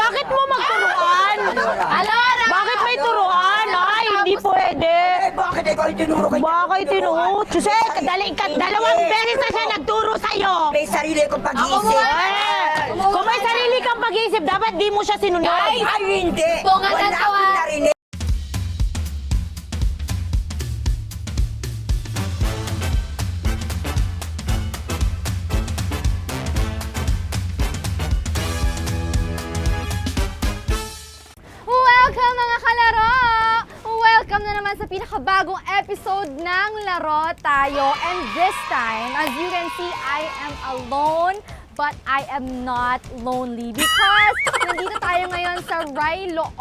Bakit mo magturuan? Alora! Bakit may turuan? Ay, hindi pwede. Bakit ikaw yung tinuro kay Bakit tinuro? Jose, dalawang beses na siya nagturo sa'yo. May sarili kong pag-iisip. Kung may sarili kang pag-iisip, dapat di mo siya sinunod. Ay, hindi. Bunga Wala ng akong tawa. narinig. Welcome mga kalaro! Welcome na naman sa pinakabagong episode ng Laro Tayo. And this time, as you can see, I am alone. But I am not lonely because nandito tayo ngayon sa Rai Loong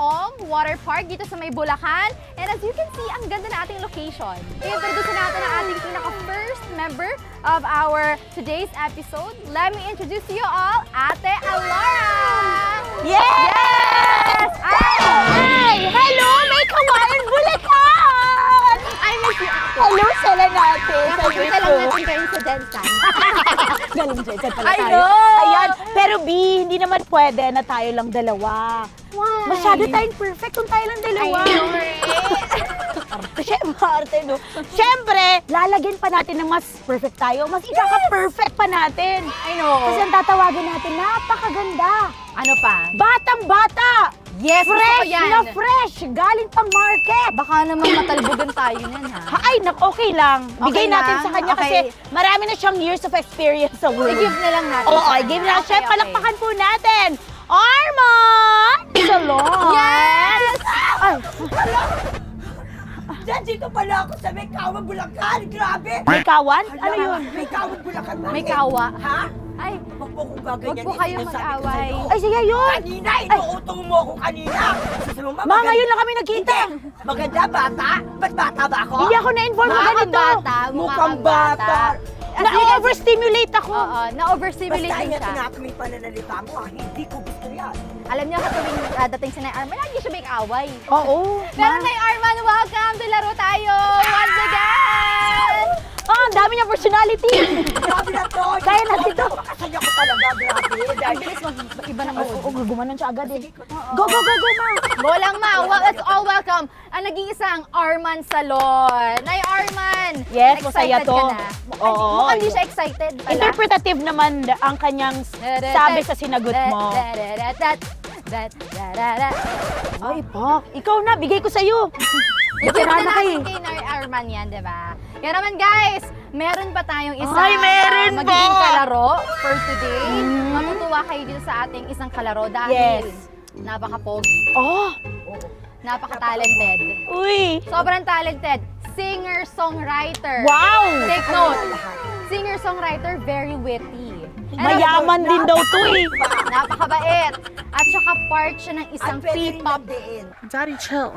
Water Park dito sa may Bulacan. And as you can see, ang ganda na ating location. I-introduce natin ang ating pinaka-first member of our today's episode. Let me introduce to you all, Ate Alora! Yes! Ay! Hello! May kawain Bulacan! I miss you. Hello, sala natin. Nakakita lang natin kayo sa Densan. Galing dyan pala I tayo. know! Ayan, pero B, hindi naman pwede na tayo lang dalawa. Why? Masyado tayong perfect kung tayo lang dalawa. I know, Siyempre, no? Siyempre, lalagyan pa natin ng mas perfect tayo. Mas ikaka-perfect pa natin. I know. Kasi ang tatawagin natin, napakaganda. Ano pa? Batang-bata. Yes, gusto ko Fresh yan. na fresh. Galing pang market. Baka naman matalbogan tayo niyan, ha? Ay, okay lang. Bigay Okay natin lang? sa kanya kasi Okay. marami na siyang years of experience sa world. I-give na lang natin. Oo, sa i-give kanya. na. Chef, palakpakan po natin. Armand Salon. Yes! Ay, Dito pala ako sa may Kawan, Bulacan. Grabe. may kawan? Ano yun? May Kawan, Bulacan. May kawa. Ha? Ay, Huwag mo kong Huwag gaganyan. po kayo Sinasabi ko mag-away. sa'yo. Ay, sige yun. Kanina, inuutong mo ako kanina. Sabi mo, Ma, ngayon lang kami nagkita. Maganda, bata? Ba't bata ba ako? Hindi ako na-inform na mukhang ganito. bata. Mukhang bata. Na-overstimulate ako. Oo, na-overstimulate Basta din yung siya. tinatuming pananalita mo, hindi ko gusto yan. Alam niyo, katuwing dating si Nay Arman, lagi siya may away. Oo. Pero Nay Arman, welcome to Laro Tayo once again! Oh, ang dami niyang personality. Grabe na to. Kaya natin to. Makasaya ko talaga, grabe. Ang bilis mag-iba ng mood. Oo, gumanon siya agad eh. Go, go, go, go, ma. Go lang, ma. Let's all welcome ang nag-iisang Arman Salon. Nay Arman! Yes, masaya excited to. ka na? Oo. Mukhang di siya excited pala. Interpretative naman ang kanyang sabi sa sinagot mo. Ay, Pak, ikaw na, bigay ko sa'yo. Ikita Veterana ka eh. natin kay Nay Arman yan, di ba? Kaya naman guys, meron pa tayong isang Ay, meron magiging pa! kalaro for today. Matutuwa kayo dito sa ating isang kalaro dahil Yes. napaka-pogi, Oh, napaka-talented. uy. Sobrang talented. Singer-songwriter. Wow. Take note. Singer-songwriter, very witty. And Mayaman din daw to eh. napakabait. At saka part siya ng isang At pwede rin P-pop. magdiin. Daddy, chill.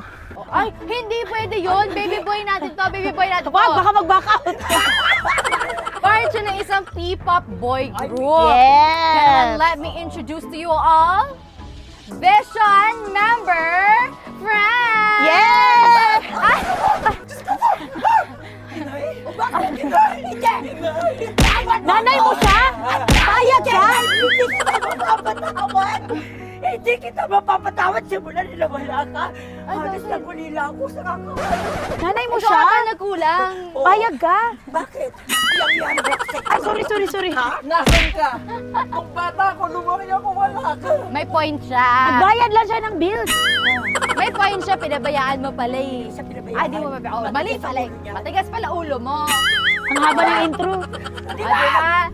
Ay, hindi pwede yun. Baby boy natin to. Baby boy natin to. Wag, baka mag-back out. Part siya ng isang P-pop boy group. Yes. And let me introduce to you all Vision member Fran! Yes! Ay, Nanay mo siya? Payag ka? Hindi kita mapapatawad! Hindi kita mapapatawad simula nila wala ka. Halos nagulila ako sa kakawala. Nanay mo ikaw siya? ata nagkulang. Payag ka? Bakit? Yang Ay, sorry. Nasaan ka? Kung bata ako, lumaki ako, wala ka. May point siya. Bayad lang siya ng bills. May point siya, pinabayaan mo pala eh. Sa pinabayaan. Ah, di mo mabayaan. Oh, mali pala. Matigas pala ulo mo. Ang haba ng intro. Di ba?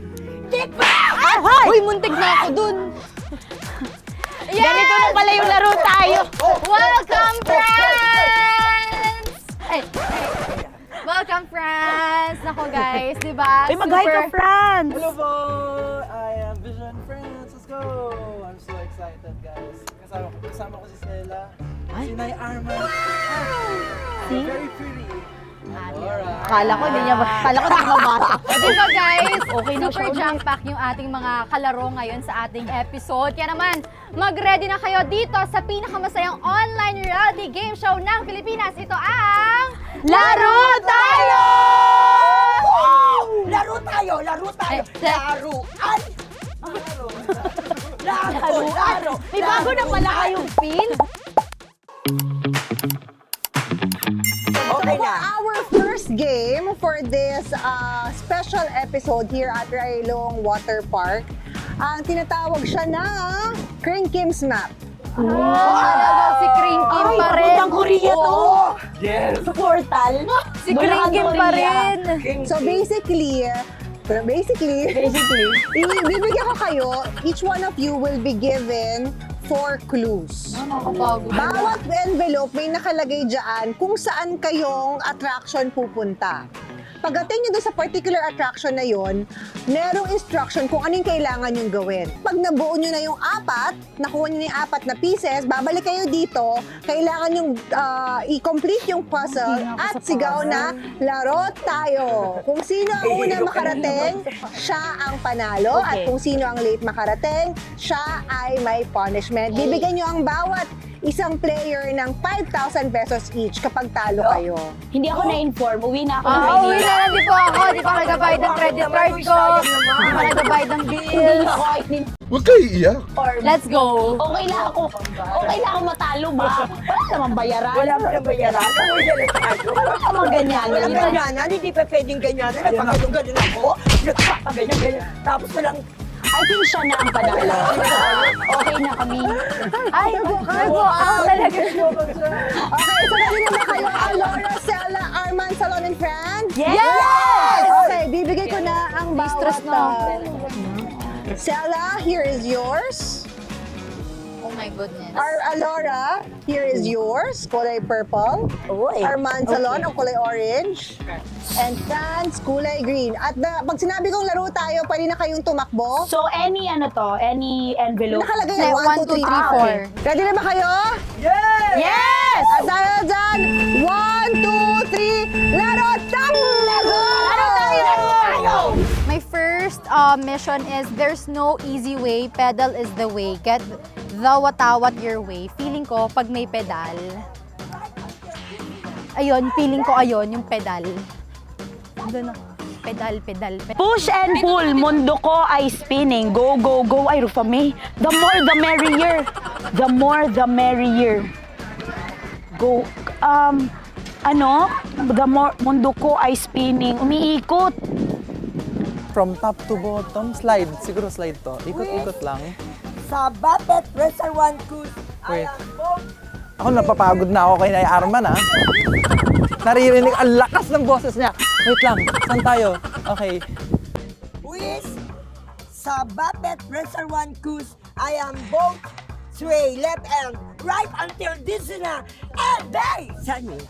Diba? Ah, hoy! Uy, muntik na ako dun. Yes! Ganito na pala yung laro tayo. Welcome, friends! Ay, welcome, friends! Nako, guys, di ba? Ay, mag-hi ka, Franz. Hello po! I am Vision Friends. Let's go! I'm so excited, guys. Kasama ko si Stella, si Nay Arman. See? Very pretty. Alright. Kala ko hindi mabasa. O, di ba, guys? Okay na Super siya. jam-pack yung ating mga kalaro ngayon sa ating episode. Kaya naman, mag-ready na kayo dito sa pinakamasayang online reality game show ng Pilipinas. Ito ang... Laro tayo! Wow! Laro tayo! Laro tayo! Eh, Laruan! Laro. May bago na pala kayong pin. Okay na. Our first game for this special episode here at Railong Water Park, ang tinatawag siya na Kring Kim's Map. Si Kring Kim pa rin. Ang Korea to. Yes! Sa portal. Si Kring Kim pa rin. So basically, bibigyan ko kayo, each one of you will be given 4 clues. Bawat envelope may nakalagay dyan kung saan kayong attraction pupunta. Pagdating nyo doon sa particular attraction na yon, merong instruction kung anong kailangan yung gawin. Pag nabuo nyo na yung 4, nakuha nyo na yung 4 na pieces, babalik kayo dito, kailangan yung i-complete yung puzzle at sigaw na, laro tayo! Kung sino ang una makarating, siya ang panalo. At kung sino ang late makarating, siya ay may punishment. Bibigyan nyo ang bawat isang player ng 5,000 pesos each kapag talo kayo. Hindi ako na-inform. Uwi na ako ng Uwi Maynila. na lang din po ako. Di pa nagbabayad ng credit card ko. Di pa nagbabayad ng Hindi bills. ako itin. Huwag kayo iiyak. Let's go. Okay lang ako. Okay lang ako matalo ba? Wala namang bayaran. Wala pa ng bayaran. Uwi na lang tayo. Wala namang ganyan. Walang ganyanan, hindi pa pwedeng ganyanan. Nagpagaling ako, nagpapaganyan. Tapos na lang, I think siya na ang panalo. Okay na kami. Ay, nagbuang talaga. Okay, so nandito na kayo, Alora, Sela, Arman, Salon, and Friends? Yes! Okay, bibigay ko na ang bawat. Stress na. Sela, here is yours. Oh my goodness. Alora, here is yours. Kulay purple. Arman, Salon, ang kulay orange. And Franz, kulay green. At pag sinabi kong laro tayo, pwede na kayong tumakbo. So, any envelope. Nakalagay Like, yan, 1, 2, 3, 4. Ready na ba kayo? Yes! At dahil dyan, 1, 2, 3, laro tayo! Laro tayo! My first mission is there's no easy way, pedal is the way. Get the watawat your way. Feeling ko, pag may pedal, feeling ko yung pedal. Doon ako. Pedal. Push and pull, mundo ko ay spinning. Go, go, go, ay Rufame. The more, the merrier. The more, the merrier. Go, the more, mundo ko ay spinning. Umiikot. From top to bottom, slide. Siguro slide to. Ikot-ikot lang. sa Bapet Pressure 1 Cruise, Wait. ayan po. Ako napapagod na ako kay Nay Arman, ha? Naririnig ang lakas ng boses niya. Wait lang, saan tayo? Okay. With sa Bapet Pressure 1 Cruise, I am both sway left and right until this na and day. Saan yun?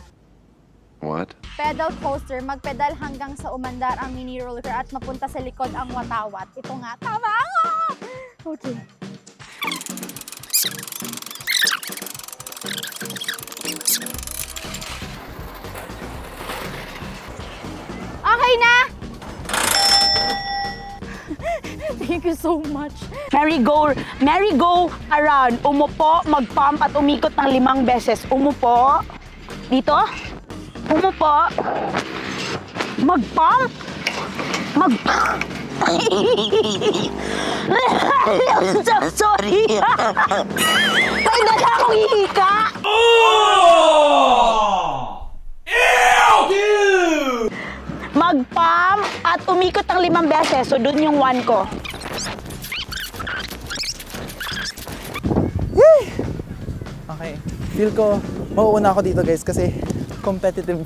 What? Pedal coaster, magpedal hanggang sa umandar ang mini roller at mapunta sa likod ang watawat. Ito nga, tama ako! Okay. Okay na! Thank you so much. Merry-go around. Umupo, mag-pump at umikot ng 5 beses. Umupo. Dito. Umupo. Mag-pump. So sorry. Ay, dala akong hihika. Mag-pump at umikot ng 5 beses. So, dun yung 1 ko. Okay. Feel ko, mauuna ako dito guys kasi competitive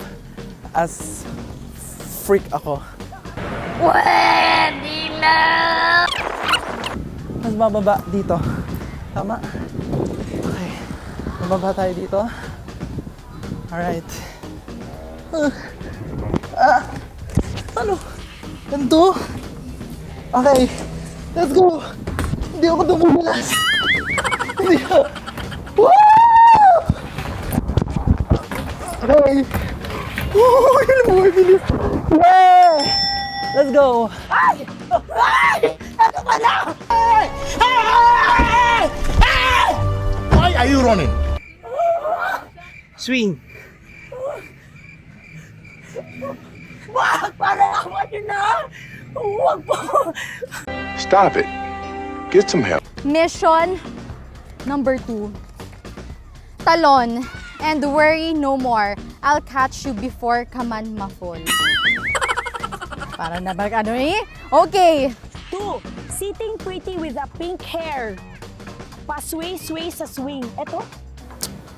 as freak ako. Pwede na! Mas bababa dito. Tama? Okay. Bababa tayo dito. Alright. Ano? Ganito? Okay. Let's go! Hindi ako dumulas. Hindi ako. Woo! Okay. Woo! Bilis. Yeah! Let's go! Why are you running? Swing! Wag! Parang ako na! Huwag po! Stop it. Get some help. Mission number 2. Talon and worry no more. I'll catch you before ka man ma-fall. Para na ba ano eh? Okay. 2. Sitting pretty with a pink hair. Pasway-sway sa swing. Eto?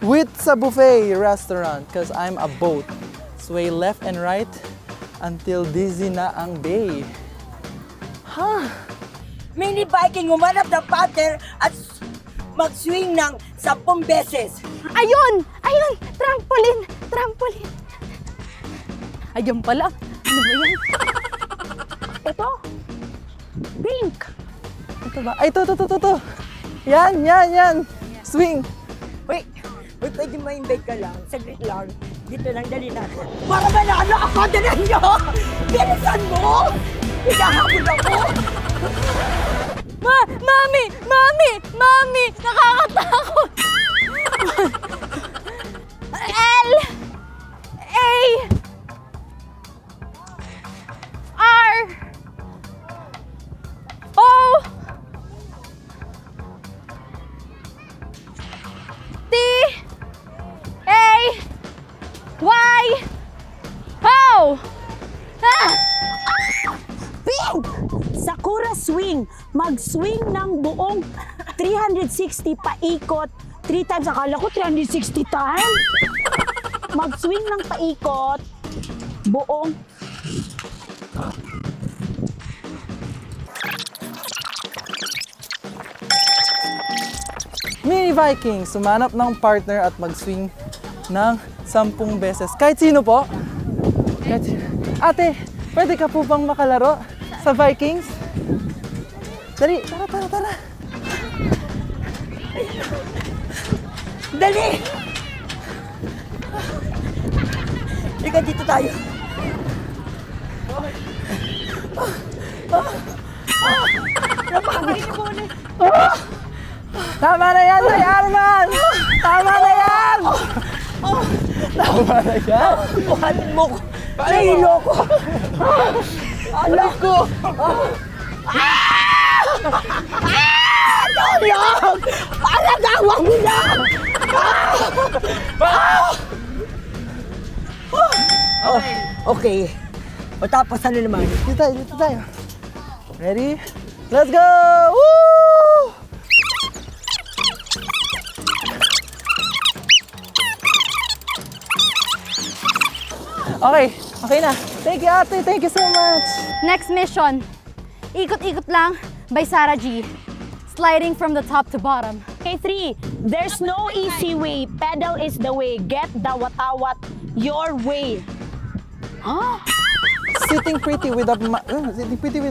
With sa buffet restaurant, cause I'm a boat. Sway left and right until dizzy na ang bay. Mini biking, humanap ng partner at mag-swing ng 10 beses. Ayun! Ayun! Trampoline! Trampoline! Ayun pala. Ano ba yan? Eto? Pink. Ito ba? Ay, to. Yan. Swing. Wait, pwede ma-invite ka lang. Saglit lang. Dito lang, dali natin. Para manalo ako, dali nyo! Bilisan mo! Hinahabol ako! Mami! Mami! Mami! Nakakatakot! L A R O T A Y O Ah! Pink! Sakura swing. Mag-swing ng buong 360 paikot. 3 times. Akala ko 360 times. Mag-swing ng paikot. Buong. Mini Viking, sumanap ng partner at mag-swing ng 10 beses. Kahit sino po? Kahit sino. Ate, pwede ka po bang makalaro sa Vikings? Dali, tara. Dali! Ika, dito tayo. Tama na yan, Tay Arman! Tama na yan! Tama na yan! Buhanin mo ko. Nahilo ko. Alam ko. Tulong! Palagawang mo na! Okay. Matapos ano naman? Dito tayo. Ready? Let's go! Woo! Okay na. Thank you, ate. Thank you so much. Next mission. Ikot-ikot lang by Sarah G. Sliding from the top to bottom. Okay, 3. There's no easy way. Pedal is the way. Get the watawat your way. Huh? Sitting pretty with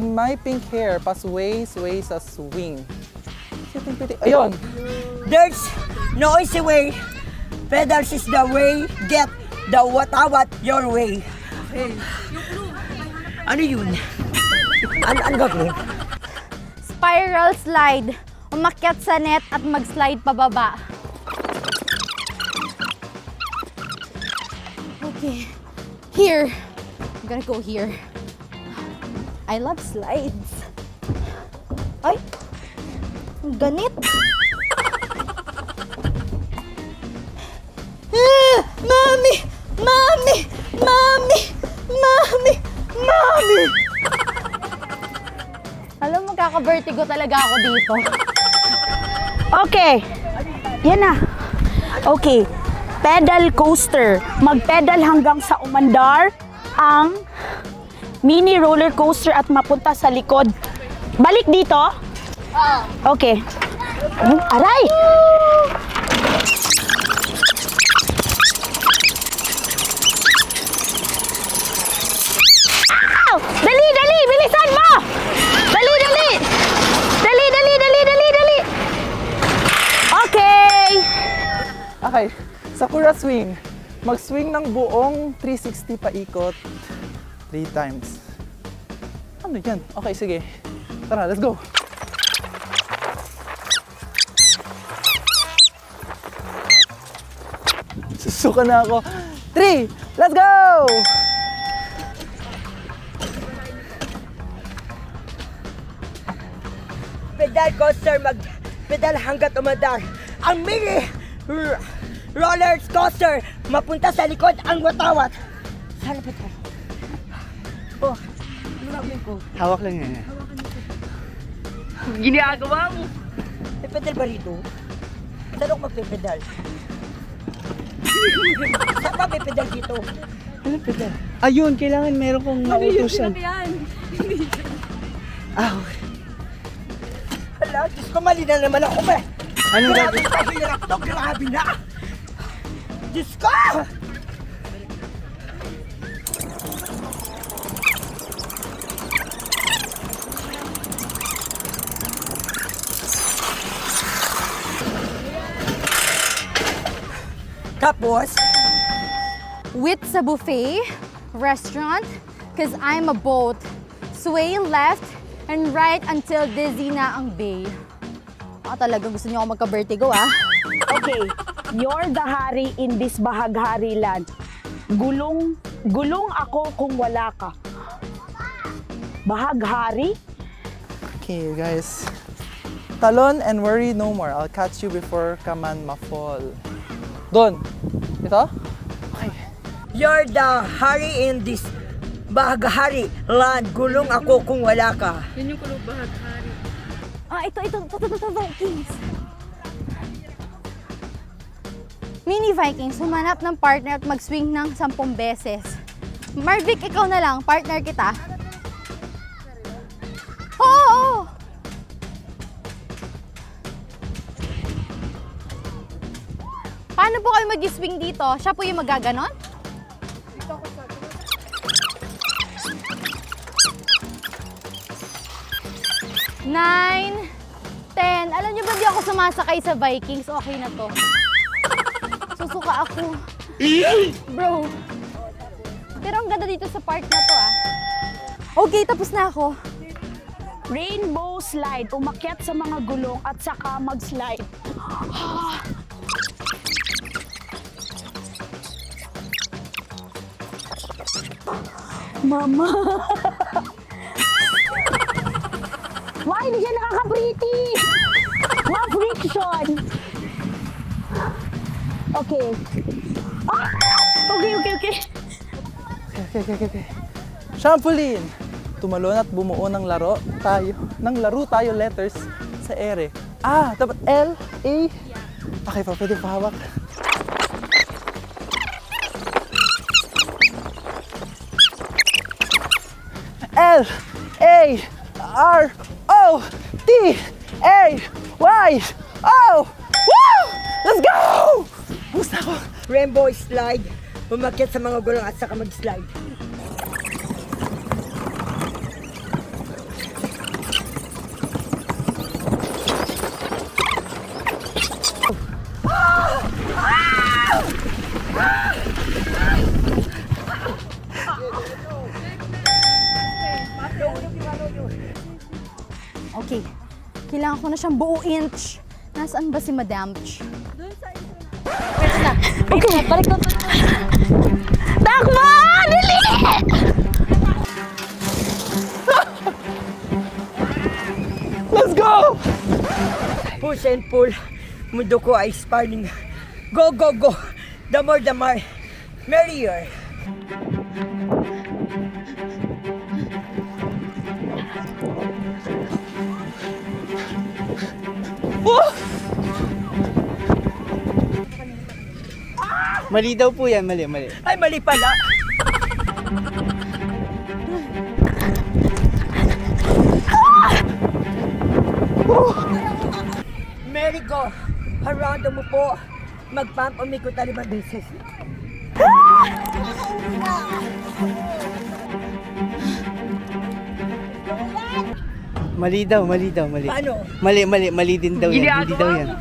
my pink hair. Pasway sa swing. Sitting pretty. Ayun. There's no easy way. Pedals is the way. Get the watawat your way. Ano yun? Ano gagawin? Spiral slide. Umakyat sa net at mag-slide pababa. Okay. Here. I'm gonna go here. I love slides. Ay! Ang ganit. Mami! Mami! Mami! Mami! Mami! Alam mo, kaka-vertigo talaga ako dito. Okay. Yan na. Okay. Pedal coaster. Mag-pedal hanggang sa umandar ang mini roller coaster at mapunta sa likod. Balik dito? Okay. Aray! Ow! Dali! Bilisan mo! Dali! Okay. Sakura swing. Mag-swing ng buong 360 paikot 3 times. Ano yan? Okay, sige. Tara, let's go. Susuka na ako. 3! Let's go! Pedal coaster, pedal hanggat umandar. Ang mini roller coaster, mapunta sa likod ang watawat. Sana pa tayo. Oh, ano gagawin ko? Hawak lang yan. Ginagawa mo. May pedal ba rito? Saan ako magpipedal? Saan ba may pedal dito? Anong pedal? Ayun, kailangan meron kong mautusan. Ah, okay. Hala, Diyos ko, mali na naman ako ba? Anong Grabe gagawin? ka, hirap to, grabe na! Diyos ko! Tapos, With sa buffet, restaurant, cause I'm a boat. Sway left and right until dizzy na ang bay. Talagang gusto niyo ako magka-vertigo, Okay, you're the hari in this bahaghari land. Gulong ako kung wala ka. Bahaghari? Okay, guys. Talon and worry no more. I'll catch you before ka man ma-fall. Doon. Ito? Okay. you're the hari in this bahaghari land. Gulong ako kung wala ka. Ito, Vikings. Mini Vikings, humanap ng partner at mag-swing ng 10 beses. Marvic, ikaw na lang, partner kita. Oo! Paano po kayo mag-swing dito? Siya po yung magaganon? Nine, 10. Alam niyo ba di ako sumasakay sa Vikings? Okay na to. Susuka ako. Bro. Pero ang ganda dito sa part na to Okay, tapos na ako. Rainbow slide. Umakyat sa mga gulong at saka mag-slide. Mama! Why hindi siya nakaka-pretty? What friction? Okay. Ah! Okay. Okay. Trampoline! Tumalon at bumuo ng laro tayo letters sa ere. Dapat L, A. Okay pa, pwede pa hawak. L, A, R, O, T, A, Y, O! Woo! Let's go! Gusto ko. Rainbow slide, umakyat sa mga gulong at saka mag-slide. Okay. Kailangan ko na siyang buo inch. Nasaan ba si Madam? Doon sa Okay, balik na. Takbo! Dali! Let's go! Push and pull. Mundo ko ay sparring. Go! The more, merrier. Mali daw po yan, mali. Ay, mali pala. Merry go. Harando mo po. Mag-pump umikot na 5 beses. Mali daw. Paano? Mali din daw yan. Hindi daw yan.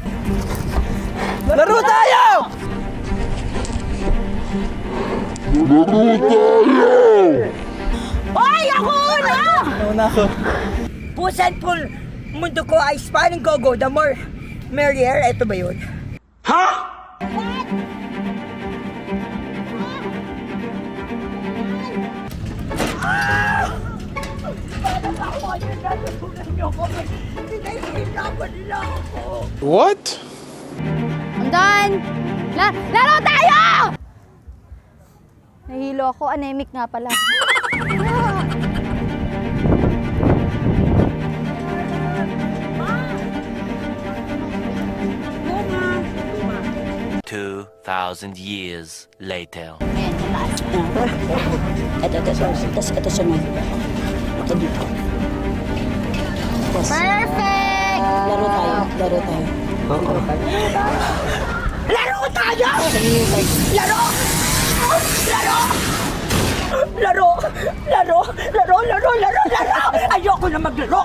Laro tayo! Ay, ako na! Nauna ako. Push and pull. Mundo ko ay sparring. Go. The more, merrier. Ito ba yun? Ha? niyo ako. Pinahihirapan nila ako. What? I'm done! Laro tayo! Nahilo ako. Anemic nga pala. 2,000 years later. Ito sunod. Ito dito. Perfect! Laro tayo. Laro tayo! Laro! Ayoko na maglaro!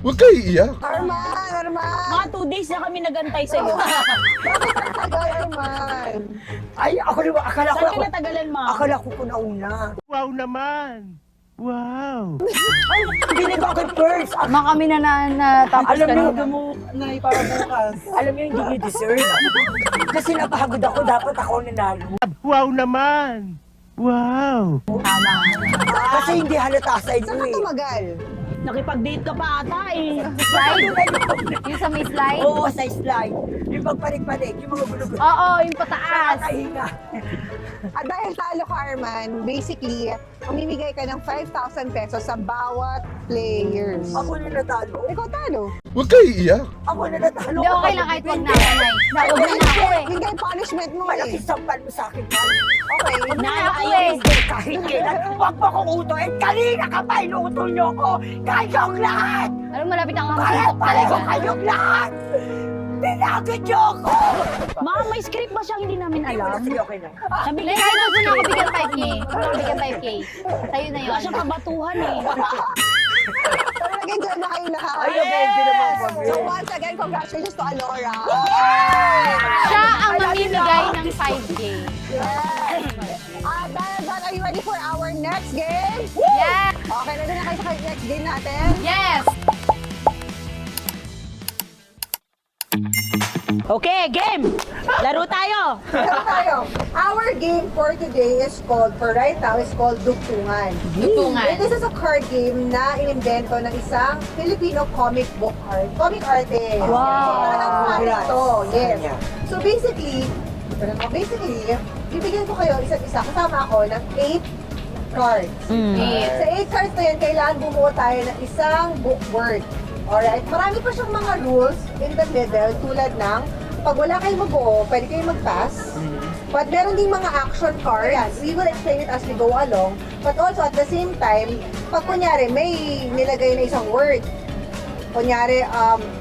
Huwag kayo iiyak. Arman! Mga 2 days na kami nagantay sa'yo. Tagal, Arman! Ay, ako naman, akala ko Saan ka natagalan, ma? Akala ko nauna. Wow naman! Wow! Binig ako kay Pearls. Mga kami na natapos Alam niyo, kanina. mo na para bukas. alam niyo, hindi niyo deserve. Kasi napahagod ako, dapat ako nanalo. Wow naman! Wow! Kasi hindi halata sa inyo Saan ka eh. tumagal? Nakipag-date ka pa ata eh. Slide? Yung sa may slide? Oo, sa slide. Yung pagpanik-panik, yung mga gulo-gulo. Oo, yung pataas. Nakahinga. At dahil talo ka, Arman, basically, mamimigay ka ng 5,000 pesos sa bawat players. Ako na natalo. Ikaw talo. Huwag kayo iiyak. Ako na natalo. Hindi, okay lang kahit wag na ako, Nay. Nawag na ako eh. Yun kayo punishment mo Malaki eh. sampal mo sa akin, man. Okay. Wag na Nay, ako ayaw eh. Hindi, kahit kailan, huwag mo kong utuin. Kanina ka pa, inuutol niyo ako. Kayong lahat! Alam, malapit ang Pareho suntok talaga. kayong lahat! Binagod niyo ako! Ma, may script ba siyang hindi namin alam? Sige, okay na. Sabi Nay, kahit gusto niyo ako bigyan 5K. Gusto ko bigyan 5K. Sa'yo na wala yun. siyang kabatuhan eh. Pero nag-enjoy na kayo lahat. Ay, okay naman kami. So once again, congratulations to Alora. Siya ang mamimigay ng 5K. At dahil dyan, are you ready for our next game? Yes! Okay, ready na kayo sa next game natin? Yes! Okay, game! Laro tayo! Ito tayo. Our game for today is called, for right now, is called Dugtungan. Dugtungan. This is a card game na inimbento ng isang Filipino comic book comic artist. Talagang fan ito. Yes. So basically, bibigyan ko kayo isa't isa. Kasama ako ng 8 cards. Sa 8 cards na yan, kailangan bumuo tayo ng isang book word. Alright? Marami pa siyang mga rules in the middle tulad ng pag wala kayong mabuo, pwede kayong mag-pass. But meron ding mga action cards. We will explain it as we go along. But also at the same time, pag kunyari may nilagay na isang word, kunyari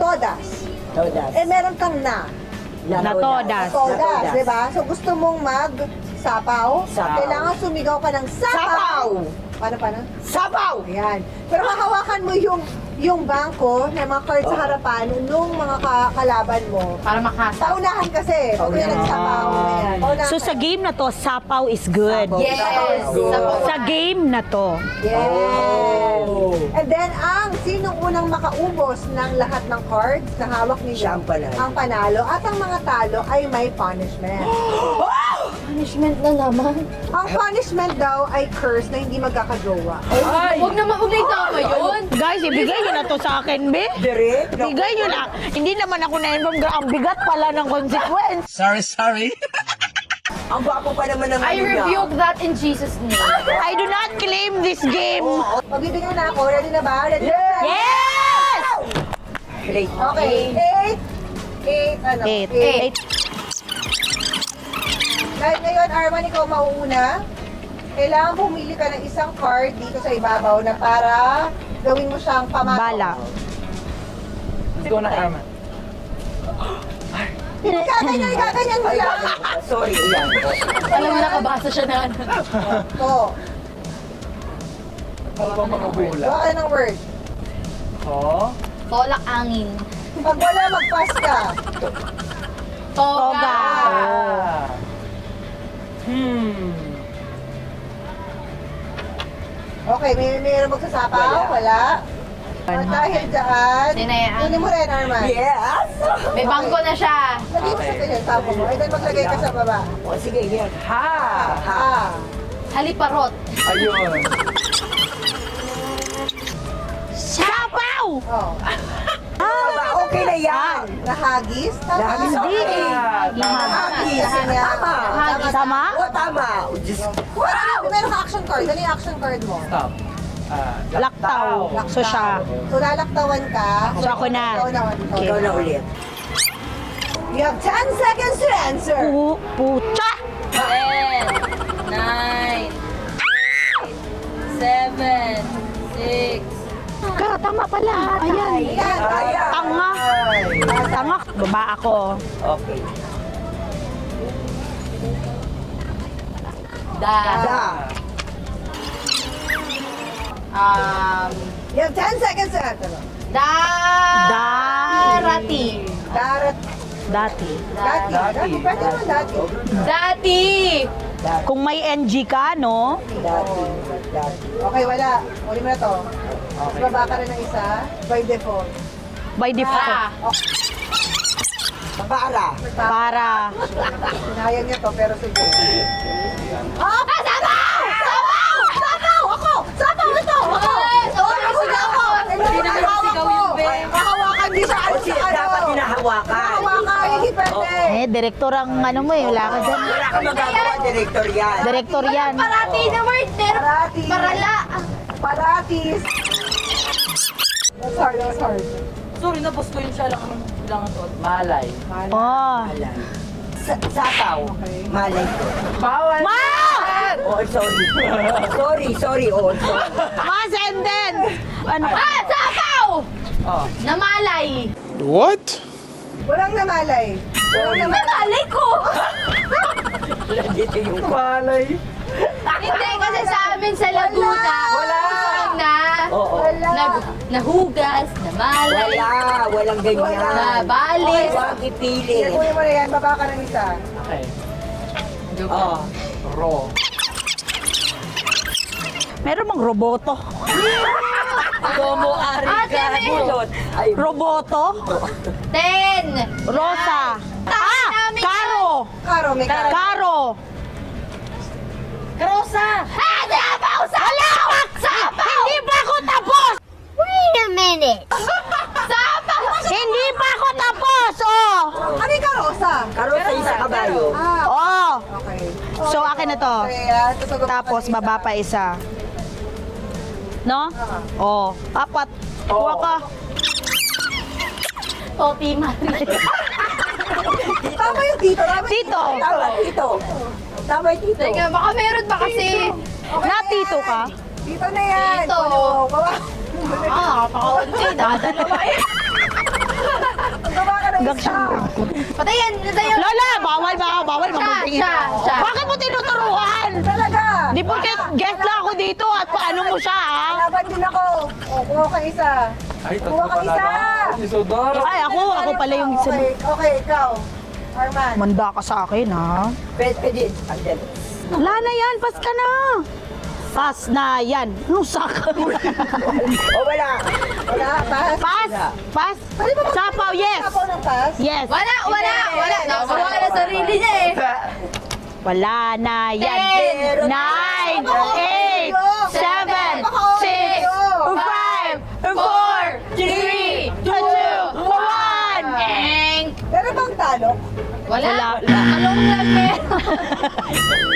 todas, eh meron kang na. Na todas. Todas, di ba? So gusto mong mag-sapaw, Sapaw. kailangan sumigaw ka ng sapaw! Paano? Sabaw! Ayan. Pero hahawakan mo yung bangko na mga cards sa harapan nung mga kalaban mo. Para makasa. Paunahan kasi. Pag may nagsapaw. Ayan. Paunahan. So sa game na to, sapaw is good. Yes! Sa game na to. Yes! And then, sinong unang makaubos ng lahat ng cards na hawak ninyo? Siya ang panalo. Ang panalo. At ang mga talo ay may punishment. Punishment na naman. Ang punishment daw ay curse na hindi magkakajowa. Huwag na tama yun. Guys, ibigay nyo na to sa akin, be. Direct? Bigay nyo na. Hindi naman ako na-inform. Ang bigat pala ng consequence. Sorry. Ang gwapo pa naman ng I ano niya. rebuke that in Jesus' name. I do not claim this game. Magbibigay na ako. Ready na ba? Ready? Yes! Great. Okay. 8. 8. Dahil ngayon, Arman, ikaw mauuna. Kailangan pumili ka ng isang card dito sa ibabaw na para gawin mo siyang pamato. Bala. Ikaw na, Arman. Ikaganyan mo lang. Sorry, yan. Alam mo, nakabasa siya na ano. Ito. Para bang makabula. Gawa ka ng word. Tolak angin. Pag wala, mag-pass ka. Toga. Okay, mayroon magsasapaw? Wala. At dahil dyan, Dinayaan. kunin mo rin, Arman. Yes! May bangko na siya. Lagay mo sa ganyan, tapo mo. And then maglagay ka sa baba. O, sige, yan. Ha! Ah. Haliparot. Ayun. Laktaw! Oh. Okay na yan. Nahagis? Nahagis, okay. Nahagis. Tama. Tama? Oo, tama. Diyos ko. Wow! Meron ka action card. Ano yung action card mo? Stop. Laktaw. So siya. So lalaktawan ka. So ako na. Ikaw na ulit. You have 10 seconds to answer. Pucha! 10, 9, 7, 6. Tama pala. Ayan. Yan, kaya. Tanga. Tanga. Baba ako. Okay. Da. You have 10 seconds to answer. Darati. Darat. Dati. Dati. Pwede naman dati. Dati. Kung may NG ka, no? Dati. Okay, wala. Uli mo na to. Mas baba ka rin ng isa. By default. By default. Para. Para. Sinayang niya to, pero sige. Sabaw! Sabaw! Sapaw! Ako! Sapaw ito! Ako! Sigaw ko! Hindi naman sigaw yun, be. Mahawakan di siya. O siya, dapat hinahawakan. Mahawakan, hindi pwede. Direktor ang ano mo eh. Wala ka dyan. Wala ka magagawa, director yan. Direktor yan. Parati na word. Parati. Parala. Paratis. That's hard, that's hard. Sorry, nabos ko yun siya lang to. Malay. Oh. Sapaw. Malay ko. Bawal! Ma! Oh, sorry. Sorry. Oh, sorry. Mas and then. Ano? Sabaw! Oh. Namalay. What? Walang namalay. Walang namalay. Namalay ko! Dito yung Malay. Hindi kasi sa amin sa Laguna. Wala. Na. Oo. Nahugas. Namalay. Walang ganyan. Nabalis. Huwag ipili. Kunin mo na yan, baba ka ng isa. Okay. Oh. Ro. Meron mang roboto. Domo ariga. Ate, Bulot. Ay, Roboto? 10. Rosa. namin Karo. Karo, may karo. Karo. Rosa. Sabaw! Sabaw! Sabaw! Hindi pa ako tapos! Wait a minute. Sabaw! Hindi pa ako tapos! Oh! Ano yung karosa? karo sa isa kabayo. Oh! Okay. So, akin na to. Kaya, tutugot ka Tapos, ng isa. baba pa isa. No? Oh. Apat. Kuha ka. Poti Marie. Tama yung dito. Tama Tito. Tama, tito. Tama, tito. Teka, baka meron pa kasi. Natito ka? Dito na yan. Dito. Ano, baba. Napaka-unti. Dadalawa eh. Baba ka ng isa. Patayan! Patayan! Lola! Bawal ba? Bawal mabuting. Siya. Bakit mo tinuturuan? Talaga. Di po guest lang ako dito at paano mo siya, ha? Laban din ako. O, kuha ka isa. Ay, Kuha ka isa. Isidoro. Ay, ako pala yung isa. Okay, ikaw. Arman. Manda ka sa akin, ha? Pwede. Andyan. Wala na yan, pas ka na. Pas na yan. Anong saka? O, wala. Wala, pass. Pas! Pas! Sapaw, yes! Sapaw ng pass. Yes! Wala! Nakakuha na sarili niya eh. Wala na yan. 9, 8, 7, 6, 5, 4, 3, 2, 1! Eng! Pero bang talo? Wala. Kalong lang meron.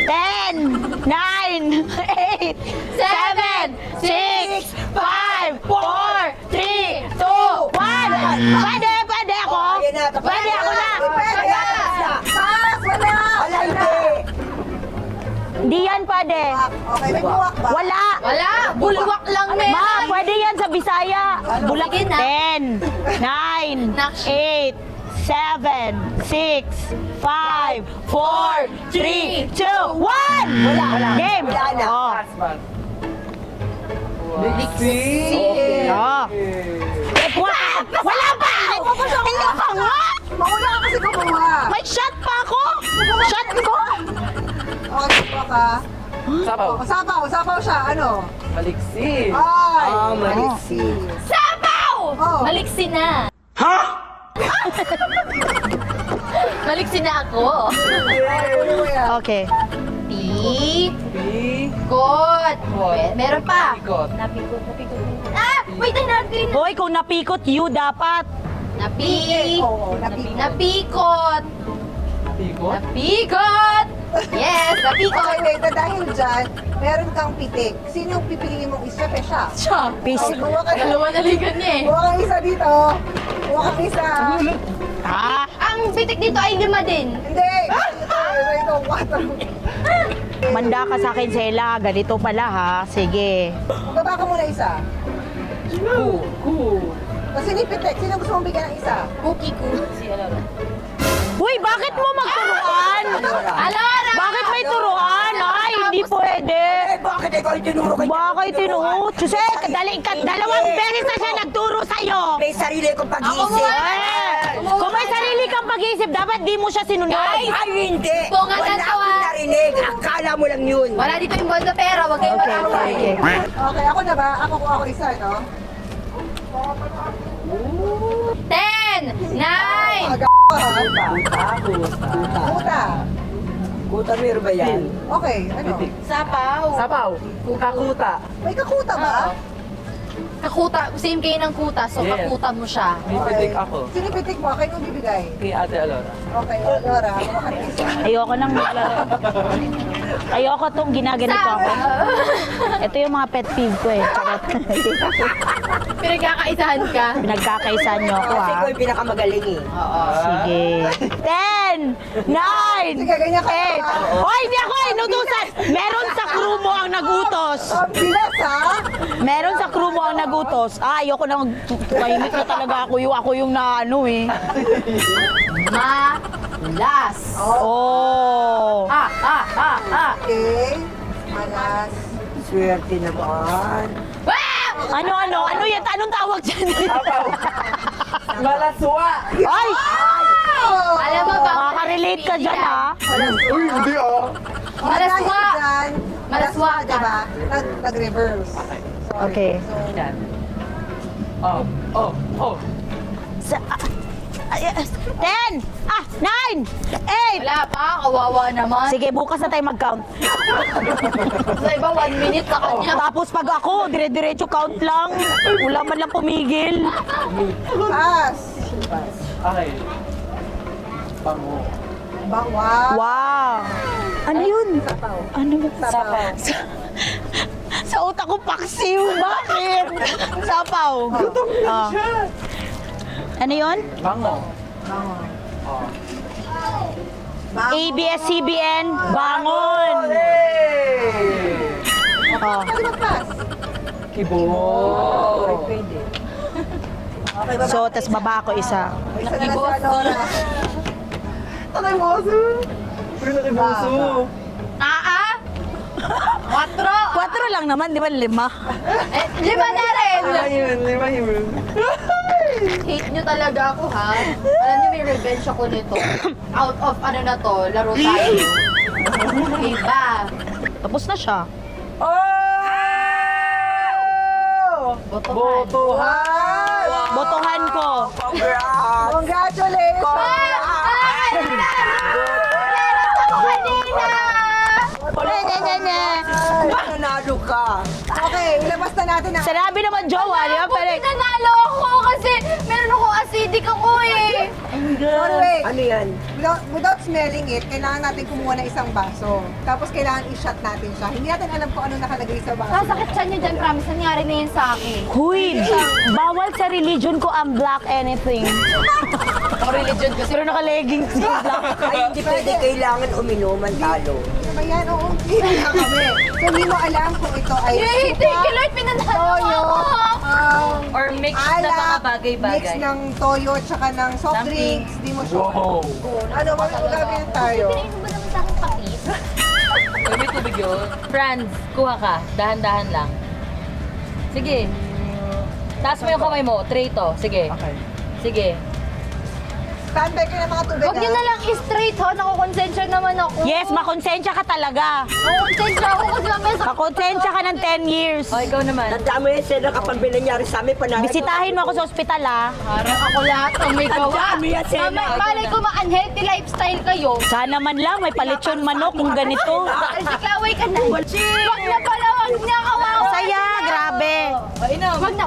10, 9, 8, 7, 6, 5, 4, 3, 2, 1! Pwede ako? Pwede ako na! Pwede. Pass, wala. Wala, hindi. Hindi yan pwede. Okay, may buwak ba? Wala! Wala. Bulwak lang meron. Ma, pwede yan sa Bisaya. Bulak. Sige na. 10, 9, 8, 7, 6, 5, 4, 3, 2, 1! Wala. Game. Wala na. Oh. Lixie. Oh. Wala pa! Hindi pa nga! Mauna ka kasi kumuha. May shot pa ako! Shot ko! Okay, kuha ka. Sapaw. Sapaw siya. Ano? Maliksi. Ay. Maliksi. Sabaw! Oh. Maliksi na. Ha? Maliksi na ako. Kunin mo yan. Okay. Napikot. Meron pa. Pikot. Napikot. Ah! Wait, ay natin. Hoy, kung napikot you, dapat. Oo, Napikot. Pikot? Napikot. Yes, napikot. Okay, wait. Dahil dyan, meron kang pitik. Sino yung pipiliin mong isa? Siya. Siya. Peace. Okay, kuha ka na. Dalawa na ligan niya eh. Kuha kang isa dito. Kuha kang isa. Ah, Ang bitik dito ay 5 din. Hindi. Ito, 4. manda ka sa akin, Sela. Ganito pala, ha? Sige. Baba ka muna isa. O, sino yung pitik? Sino gusto mong bigyan ng isa? Cookie ko. Si Alora. Uy, bakit mo magturuan? Alora! Bakit may turuan? Ay, hindi pwede. Bakit ikaw yung tinuro kay Bakit tinuro? Jose, dalawang beses na siya nagturo sa'yo. May sarili kong pag-iisip. Eh, kung may sarili kang pag-iisip, dapat di mo siya sinunod. Ay, hindi. Bunga Wala na to, akong ah. narinig. Akala mo lang yun. Wala dito yung bold na pera. Huwag kayong Okay, mag-away. okay. Okay, ako na ba? Ako kuha ko isa, no? 10, 9, Kuta. Kuta, meron ba yan? Okay, ano? Sapaw. Kakuta. May kakuta ba? kakuta. Same kayo ng kuta, so Yes. kakuta mo siya. May pitik ako. Sino yung pitik mo? Kayo bibigay? Kay Ate Alora. Okay, Nora. Kuha ka ng isa. Ayoko nang maglaro. Ayoko tong ginaganito ako. Ito yung mga pet peeve ko eh. Charot. Pinagkakaisahan ka. Pinagkakaisan niyo ako Kasi ha. ikaw yung pinakamagaling eh. Sige. 10, 9, Sige, ganyan ka 8. na. Hoy, hindi ako inutusan. Meron sa crew mo ang nagutos. Ang bilas, ha? Meron sa crew mo ang nagutos. Ah, ayoko na mahimik na talaga ako yung na ano eh. Malas. Oh. Okay. Malas. Swerte naman. Ano yan? Anong tawag dyan? Malaswa! Ay! Alam mo ba? Makaka-relate ka dyan ha? Uy, hindi ah. Malaswa. Dyan, Malaswa ka. diba? Nag-reverse. Okay. Yan. Oh. Sa, 10, 9, 8. Wala pa, kawawa naman. Sige, bukas na tayo mag-count. Sa iba, 1 minute sa kanya. Tapos pag ako, dire-diretso count lang. Wala man lang pumigil. Pass. Okay. Pango. Bawal. Wow! Ano yun? Sapaw. Ano ba? Sapaw. Sa utak ko, paksiw. Bakit? Sapaw. Ah. Ano yun? Bango. ABS-CBN, bangon! Oh. Pwede mag-pass. Kibo. Okay, baba. So, tas baba ko isa. Isa na lang si Nora. Nakiboso. Pero nakiboso. 4 lang naman, di ba? 5. 5 na rin. Lima yun. Hate nyo talaga ako, ha? Alam nyo, may revenge ako nito. Out of ano na to, laro tayo. Diba? Tapos na siya. Botohan. Botohan! Botohan ko. Congratulations! Nanalo ka. Okay, ilabas na natin ang... Sinabi naman jowa, di ba? Pero, Nanalo ako kasi meron ako acidic ako eh. Sorry, wait. Ano yan? Without smelling it, kailangan natin kumuha ng isang baso. Tapos kailangan i-shot natin siya. Hindi natin alam kung ano nakalagay sa baso. Sasakit siya niya dyan, promise. Nangyari na yun sa akin. huy, bawal sa religion ko ang black anything. Ang religion kasi. Pero naka-leggings yung black. Ay, hindi pwede. Kailangan uminom ang talo. Ano ba yan? Oo, hindi na kami. So, hindi mo alam kung ito ay Yay! Thank you, Lord! Pinanalo toyo, ako! Or mix na mga alak, bagay-bagay. mix ng toyo at saka ng soft drinks. Di mo sure. Wow. Ano, magagawin tayo? Pinainom ba naman sa akin pakis? Uy, may tubig yun. Franz, kuha ka. Dahan-dahan lang. Sige. Taas mo yung kamay mo. Tray to. Sige. Okay. Sige. Standby ka ng mga tubig. Huwag niyo na lang i-straight ha. Nakukonsensya naman ako. Yes, makonsensya ka talaga. Nakukonsensya ako kasi mamaya sa... Makonsensya ka ng 10 years. O, ikaw naman. Tandaan mo yun, Sena, kapag may nangyari sa amin, panahon. Bisitahin mo ako sa ospital, ah. Parang ako lahat ang may gawa. dami yan, Sena. Malay ko ma-unhealthy lifestyle kayo. Sana man lang may palitsyon manok kung ganito. Siklaway ka na. Wag na pala, wag na kawawa. Saya, grabe.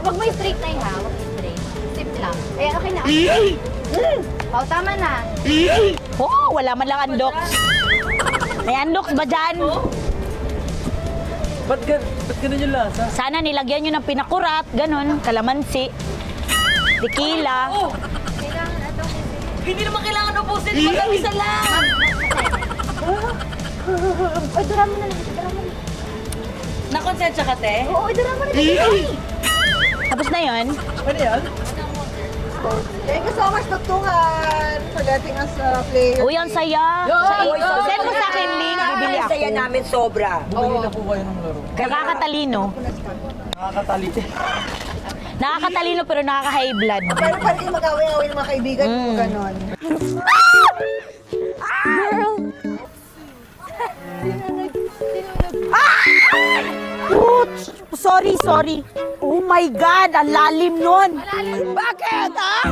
Wag mo i-straight na yun ha. Wag mo i-straight. Sip lang. Ayan, okay na. Oh, tama na. Oh, wala man lang andox. May andox ba dyan? Ba't ganun yung lasa? Sana nilagyan nyo ng pinakurat, ganun, kalamansi, tequila. Hindi naman kailangan ubusin. Mag-isa lang. Oy, dura mo na lang. Dura mo na. Nakonsensya ka, te? Oo, dura mo na lang. Tapos na yon. Ano yan? Thank you so much, Tuktungan, for letting us play. Uy, ang saya. Send mo sa akin link, bibili Ang ako. saya namin sobra. Bumili na po kayo ng laro. Nakakatalino. Nakakatalite. Nakakatalino pero nakaka-high blood. Pero pwede kayo mag-away-away ng mga kaibigan mo, ganon. Sorry. Oh my God, ang lalim nun. Bakit, ha?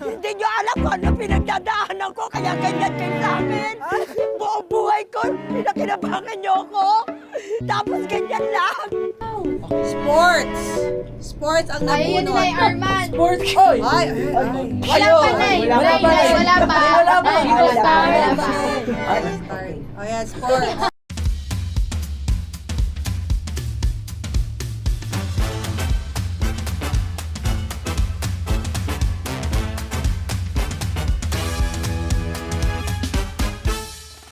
Hindi nyo alam kung ano pinagdadaanan ko, kaya ganyan kayo sa akin. Buong buhay ko, pinakinabangan nyo ako. Tapos ganyan lang. Sports! Sports ang Ayun nabunot. na Arman. Sports! Oy! Ay, Wala pa na eh. Wala pa. Wala pa. Wala pa. Wala pa. Wala pa. oh yeah, sports.